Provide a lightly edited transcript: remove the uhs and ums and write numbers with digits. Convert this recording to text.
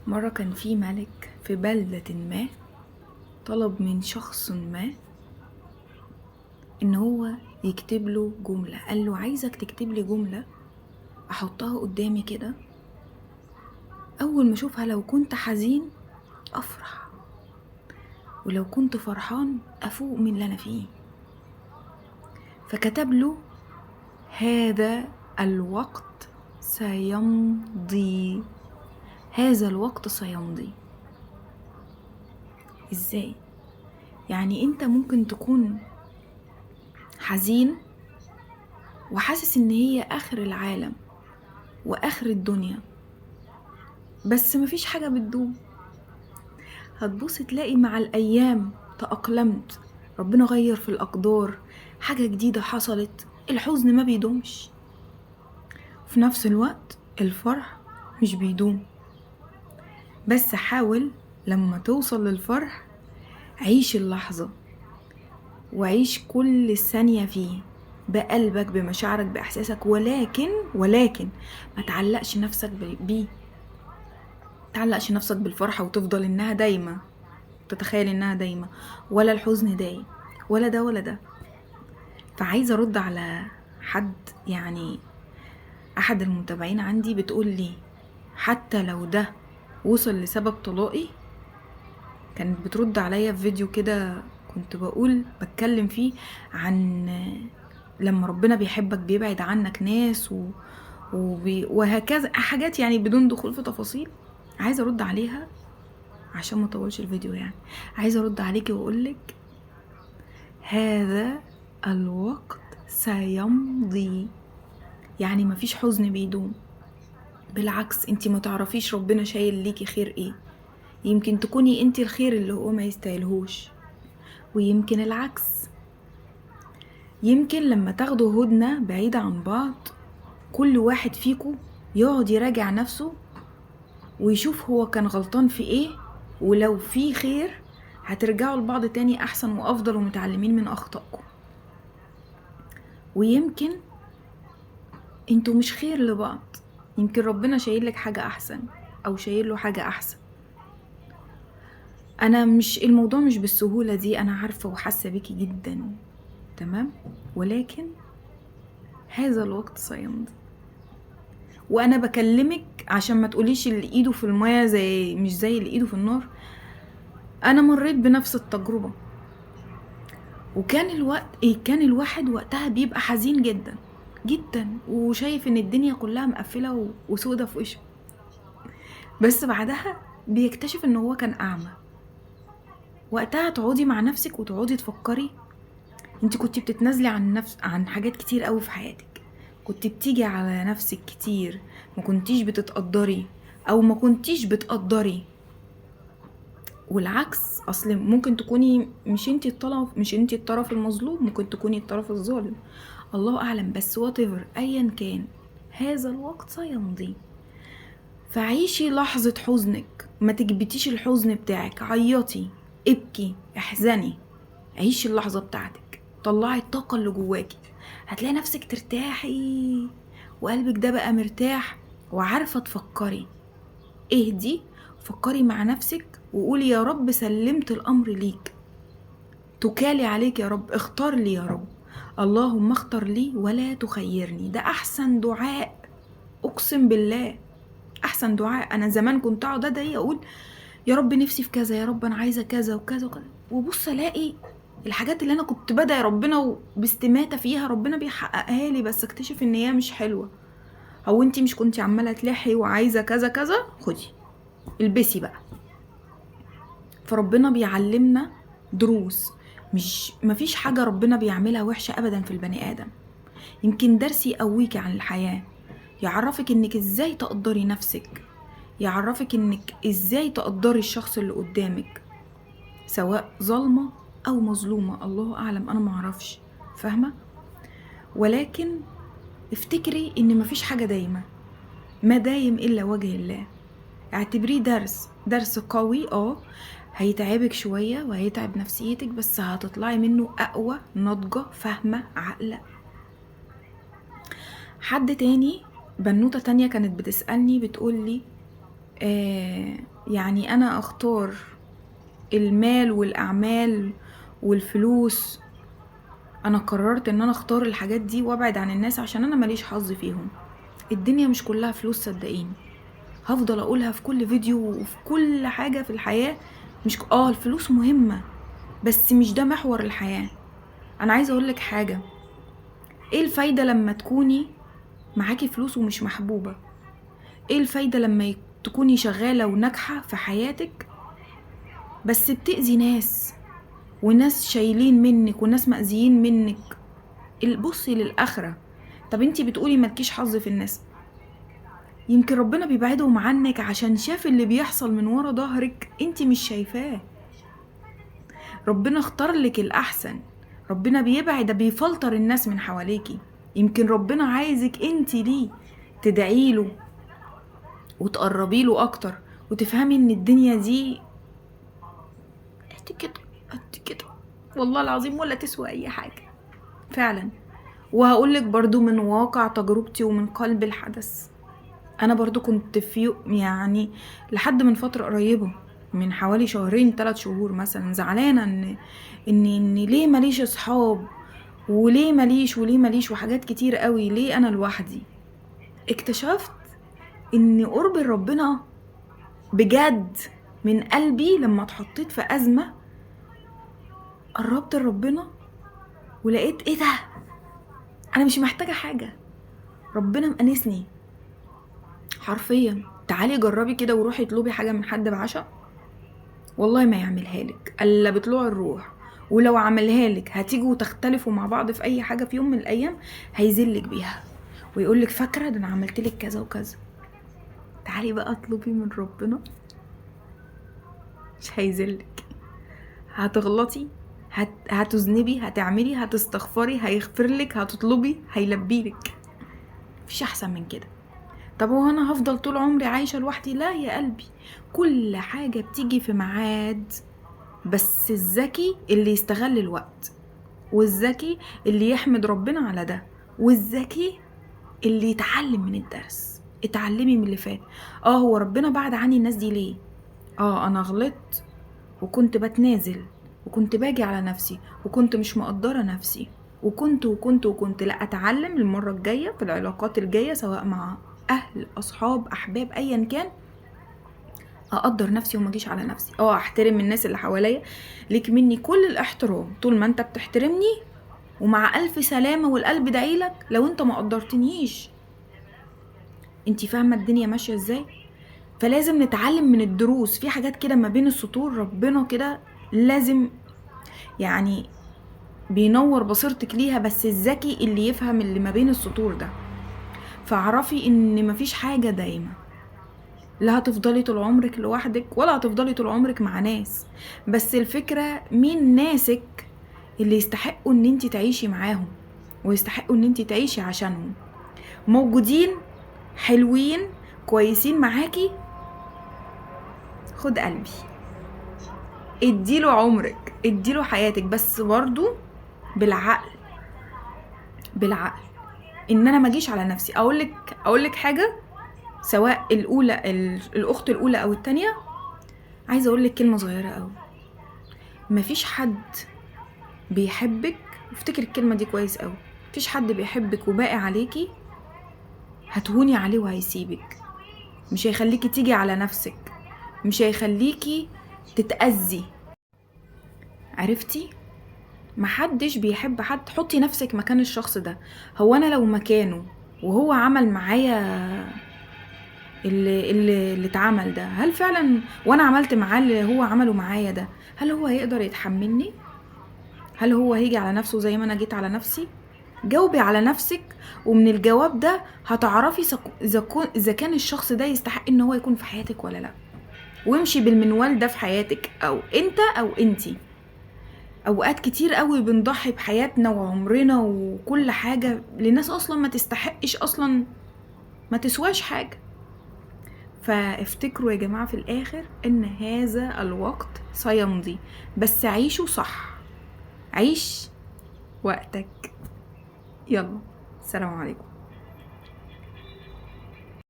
مرة كان في ملك في بلدة ما طلب من شخص ما ان هو يكتب له جملة. قال له عايزك تكتب لي جملة احطها قدامي كده، اول ما اشوفها لو كنت حزين افرح، ولو كنت فرحان افوق من اللي انا فيه. فكتب له: هذا الوقت سيمضي، هذا الوقت سيمضي. ازاي؟ يعني انت ممكن تكون حزين وحاسس ان هي اخر العالم واخر الدنيا، بس مفيش حاجة بتدوم. هتبص تلاقي مع الايام تأقلمت، ربنا غير في الاقدار، حاجة جديدة حصلت. الحزن ما بيدومش، في نفس الوقت الفرح مش بيدوم. بس حاول لما توصل للفرح عيش اللحظة وعيش كل ثانية فيه بقلبك بمشاعرك بإحساسك، ولكن ما تعلقش نفسك بيه. تعلقش نفسك بالفرحة وتفضل انها دايمة، تتخيل انها دايمة، ولا الحزن دايم، ولا ده ولا ده. فعايزة ارد على حد، يعني احد المتابعين عندي بتقول لي حتى لو ده وصل لسبب طلاقي. كانت بترد عليا في فيديو كده كنت بتكلم فيه عن لما ربنا بيحبك بيبعد عنك ناس وهكذا حاجات، يعني بدون دخول في تفاصيل. عايزة ارد عليها عشان ما اطولش الفيديو. يعني عايزة ارد عليكي واقولك هذا الوقت سيمضي، يعني مفيش حزن بيدوم. بالعكس، انتي ما تعرفيش ربنا شايل ليكي خير ايه. يمكن تكوني انتي الخير اللي هو ما يستاهلهوش، ويمكن العكس. يمكن لما تاخدوا هدنة بعيدة عن بعض كل واحد فيكو يقعد يراجع نفسه ويشوف هو كان غلطان في ايه، ولو في خير هترجعوا لبعض تاني احسن وافضل ومتعلمين من اخطائكم. ويمكن انتوا مش خير لبعض، يمكن ربنا شايل لك حاجة احسن او شايل له حاجة احسن. انا مش الموضوع مش بالسهولة دي، انا عارفة وحاسة بيكي جدا، تمام، ولكن هذا الوقت سيمضي. وانا بكلمك عشان ما تقوليش اللي ايده في المية زي مش زي اللي ايده في النار. انا مريت بنفس التجربة، وكان كان الواحد وقتها بيبقى حزين جدا جدا وشايف ان الدنيا كلها مقفلة وسودة في وشه، بس بعدها بيكتشف ان هو كان اعمى. وقتها تقعدي مع نفسك وتقعدي تفكري انت كنتي بتتنازلي عن حاجات كتير قوي في حياتك، كنتي بتيجي على نفسك كتير، ما كنتيش بتتقدري او ما كنتيش بتقدري. والعكس، اصل ممكن تكوني مش انتي الطرف المظلوم، ممكن تكوني الطرف الظالم، الله اعلم. بس whatever ايا كان، هذا الوقت سيمضي. فعيشي لحظة حزنك، ما تكبتيش الحزن بتاعك، عيطي، ابكي، احزني، عيشي اللحظة بتاعتك، طلعي الطاقة اللي جواكي، هتلاقي نفسك ترتاحي وقلبك ده بقى مرتاح وعارفة تفكري. اهدي، فكري مع نفسك وقولي يا رب سلمت الأمر ليك، تكالي عليك يا رب، اختار لي يا رب، اللهم اختر لي ولا تخيرني. ده أحسن دعاء، أقسم بالله أحسن دعاء. أنا زمان كنت أقعد أدعي أقول يا رب نفسي في كذا، يا رب أنا عايزة كذا وكذا وكذا، وبص ألاقي الحاجات اللي أنا كنت بدعي ربنا وباستماتة فيها ربنا بيحققها لي، بس اكتشف إن هي مش حلوة. أو أنتي مش كنتي عمالة تلحي وعايزة كذا كذا، خدي البسي بقى. فربنا بيعلمنا دروس، مفيش حاجة ربنا بيعملها وحشة أبدا في البني آدم. يمكن درس يقويك عن الحياة، يعرفك انك ازاي تقدري نفسك، يعرفك انك ازاي تقدري الشخص اللي قدامك، سواء ظالمة او مظلومة، الله اعلم، انا معرفش، فاهمة؟ ولكن افتكري ان مفيش حاجة دايمة، ما دايم الا وجه الله. اعتبريه درس قوي، هيتعبك شوية وهيتعب نفسيتك، بس هتطلعي منه اقوى، ناضجة، فاهمة، عاقلة. حد تاني، بنوتة تانية كانت بتسألني بتقولي يعني انا اختار المال والاعمال والفلوس. انا قررت ان انا اختار الحاجات دي وابعد عن الناس عشان انا ماليش حظ فيهم. الدنيا مش كلها فلوس صدقيني، هفضل اقولها في كل فيديو وفي كل حاجة في الحياة. مش الفلوس مهمة، بس مش ده محور الحياة. انا عايزة اقولك حاجة، ايه الفايدة لما تكوني معاكي فلوس ومش محبوبة؟ ايه الفايدة لما تكوني شغالة وناجحة في حياتك بس بتأذي ناس، وناس شايلين منك وناس مأذيين منك؟ بصي للآخرة. طب انتي بتقولي مالكيش حظ في الناس، يمكن ربنا بيبعدهم عنك عشان شاف اللي بيحصل من ورا ظهرك انتي مش شايفاه. ربنا اختار لك الأحسن، ربنا بيبعد بيفلتر الناس من حواليكي. يمكن ربنا عايزك انتي ليه تدعيله وتقربيله اكتر وتفهمي ان الدنيا دي قد كده والله العظيم ولا تسوى اي حاجة فعلا. وهقولك برضو من واقع تجربتي ومن قلب الحدث، انا برضو كنت في يعني لحد من فترة قريبة، من حوالي 2-3 شهور مثلا، زعلانة ان ليه ماليش اصحاب، وليه ماليش وحاجات كتير قوي، ليه انا لوحدي. اكتشفت ان قرب ربنا بجد من قلبي لما اتحطيت في أزمة، قربت لربنا ولقيت ايه ده، انا مش محتاجة حاجة، ربنا مأنسني حرفيا. تعالي جربي كده وروحي اطلبي حاجة من حد بعشق، والله ما يعملها لك الا بطلوع الروح. ولو عملها لك هتيجوا تختلفوا مع بعض في اي حاجة في يوم من الايام، هيذلك بيها ويقولك فاكرة ده انا عملتلك كذا وكذا. تعالي بقى اطلبي من ربنا، مش هيذلك. هتغلطي، هتذنبي، هتعملي، هتستغفري، هيغفرلك، هتطلبي، هيلبيلك. مفيش احسن من كده. طب هو انا هفضل طول عمري عايشة لوحدي؟ لا يا قلبي، كل حاجة بتيجي في ميعاد. بس الذكي اللي يستغل الوقت، والذكي اللي يحمد ربنا على ده، والذكي اللي يتعلم من الدرس. اتعلمي من اللي فات. هو ربنا بعد عني الناس دي ليه؟ انا غلطت وكنت بتنازل وكنت باجي على نفسي وكنت مش مقدرة نفسي وكنت لا اتعلم المرة الجاية في العلاقات الجاية، سواء مع اهل اصحاب احباب ايا كان، اقدر نفسي وما اجيش على نفسي. احترم الناس اللي حواليا، ليك مني كل الاحترام طول ما انت بتحترمني، ومع الف سلامة والقلب دعيلك لو انت ما قدرتنيش. انتي فاهمة الدنيا ماشية ازاي؟ فلازم نتعلم من الدروس في حاجات كده ما بين السطور، ربنا كده لازم يعني بينور بصيرتك ليها، بس الذكي اللي يفهم اللي ما بين السطور ده. فاعرفي ان مفيش حاجة دايما، لا هتفضلي طول عمرك لوحدك ولا هتفضلي طول عمرك مع ناس. بس الفكرة مين ناسك اللي يستحقوا ان انتي تعيشي معاهم ويستحقوا ان انتي تعيشي عشانهم، موجودين حلوين كويسين معاكي. خد قلبي، اديله عمرك، اديله حياتك، بس برضو بالعقل. ان انا ما اجيش على نفسي. اقولك حاجة، سواء الاخت الاولى او التانية، عايزة اقولك كلمة صغيرة قوي. مفيش حد بيحبك، افتكر الكلمة دي كويس قوي، مفيش حد بيحبك وباقي عليكي هتهوني عليه وهيسيبك. مش هيخليكي تيجي على نفسك، مش هيخليكي تتأذي. عرفتي؟ محدش بيحب حد. حطي نفسك مكان الشخص ده. هو انا لو مكانه وهو عمل معايا اللي اتعمل ده، هل فعلا وانا عملت معاه اللي هو عمله معايا ده، هل هو هيقدر يتحملني؟ هل هو هيجي على نفسه زي ما انا جيت على نفسي؟ جاوبي على نفسك، ومن الجواب ده هتعرفي اذا كان الشخص ده يستحق ان هو يكون في حياتك ولا لا. وامشي بالمنوال ده في حياتك، او انت او انتي. اوقات كتير قوي بنضحي بحياتنا وعمرنا وكل حاجة لناس اصلا ما تستحقش، اصلا ما تسواش حاجة. فافتكروا يا جماعة في الاخر ان هذا الوقت سيمضي، بس عيشوا صح، عيش وقتك. يلا، السلام عليكم.